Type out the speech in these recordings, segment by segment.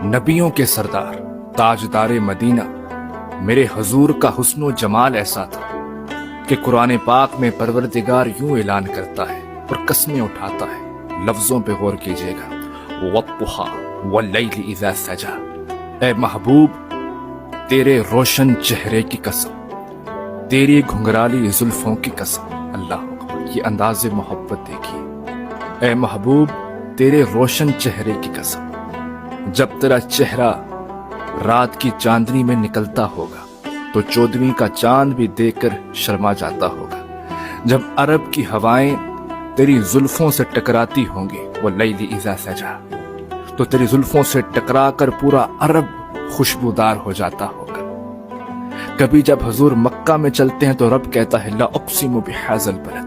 نبیوں کے سردار تاجدار مدینہ میرے حضور کا حسن و جمال ایسا تھا کہ قرآن پاک میں پروردگار یوں اعلان کرتا ہے اور قسمیں اٹھاتا ہے. لفظوں پہ غور کیجئے گا. وَالضُّحَىٰ وَاللَّيْلِ إِذَا سَجَىٰ. اے محبوب تیرے روشن چہرے کی قسم، تیری گھنگرالی زلفوں کی قسم. اللہ اکبر، یہ انداز محبت دیکھیے. اے محبوب تیرے روشن چہرے کی قسم، جب تیرا چہرہ رات کی چاندنی میں نکلتا ہوگا تو 14ویں کا چاند بھی دیکھ کر شرما جاتا ہوگا. جب عرب کی ہوائیں تیری زلفوں سے ٹکراتی ہوں گی وَاللَّيْلِ إِذَا سَجَىٰ، تو تیری زلفوں سے ٹکرا کر پورا عرب خوشبودار ہو جاتا ہوگا. کبھی جب حضور مکہ میں چلتے ہیں تو رب کہتا ہے لَا أُقْسِمُ بِهَٰذَا الْبَلَدِ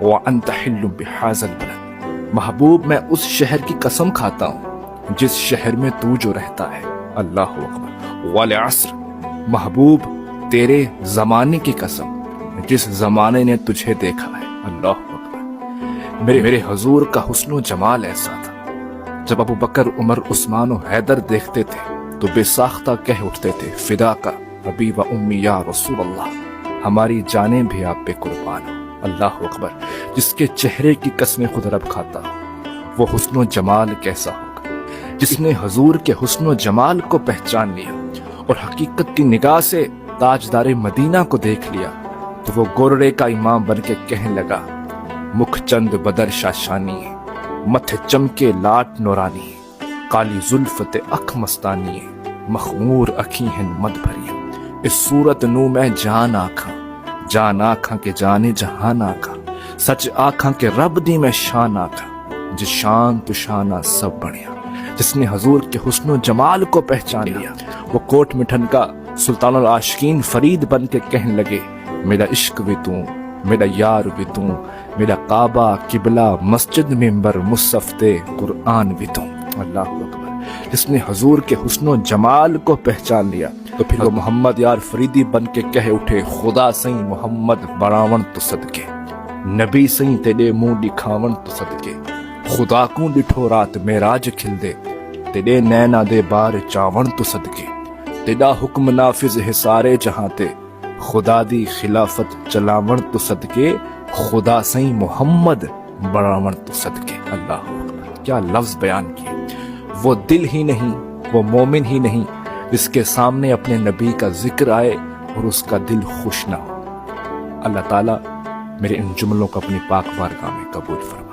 وَأَنْتَ حِلٌّ بِهَٰذَا الْبَلَدِ. محبوب میں اس شہر کی قسم کھاتا ہوں جس شہر میں تو جو رہتا ہے. اللہ اکبر. وَالْعَصْرِ. محبوب تیرے زمانے کی قسم جس زمانے نے تجھے دیکھا ہے. اللہ اکبر. میرے حضور کا حسن و جمال ایسا تھا جب ابو بکر، عمر، عثمان و حیدر دیکھتے تھے تو بے ساختہ کہہ اٹھتے تھے فدا کا ابی و امی یا رسول اللہ، ہماری جانیں بھی آپ پہ قربان ہو. اللہ اکبر. جس کے چہرے کی قسمیں خود رب کھاتا ہو وہ حسن و جمال کیسا ہوگا. جس نے حضور کے حسن و جمال کو پہچان لیا اور حقیقت کی نگاہ سے تاجدار مدینہ کو دیکھ لیا تو وہ گورڑے کا امام بن کے کہنے لگا مکھ چند بدر شاشانی ہے، متھ چمکے لاٹ نورانی ہے، کالی زلفت اکھ مستانی ہے، مخمور اکھی ہیں مد بھری. اس صورت نو میں جان آکھاں، جان آکھاں کے جانے جہان آکھاں، سچ آکھاں کے رب دی میں شان آکھاں، جس شان تو شانہ سب بڑھیا. جس نے حضور کے حسن و جمال کو پہچان لیا وہ کوٹ مٹھن کا سلطان العاشقین فرید بن کے کہنے لگے میرا عشق بھی توں، میرا یار بھی توں، میرا کعبہ قبلہ مسجد ممبر مصحف قرآن بھی توں. اللہ اکبر. جس نے حضور کے حسن و جمال کو پہچان لیا تو پھر وہ محمد یار فریدی بن کے کہہ اٹھے خدا سائیں محمد بڑاون تو صدقے، نبی سائیں تیرے منہ دکھاون تو صدقے، خدا کو ڈٹھو رات معراج کھل دے، تیرے نینا دے بار چاون تو صدقے، تیرا حکم نافذ ہے سارے جہاں تے، خدا دی خلافت چلاون تو صدقے، خدا سائیں محمد بڑاون تو صدقے. اللہ اکبر. کیا لفظ بیان کیے. وہ دل ہی نہیں، وہ مومن ہی نہیں جس کے سامنے اپنے نبی کا ذکر آئے اور اس کا دل خوش نہ ہو. اللہ تعالیٰ میرے ان جملوں کو اپنی پاک بارگاہ میں قبول فرمائے.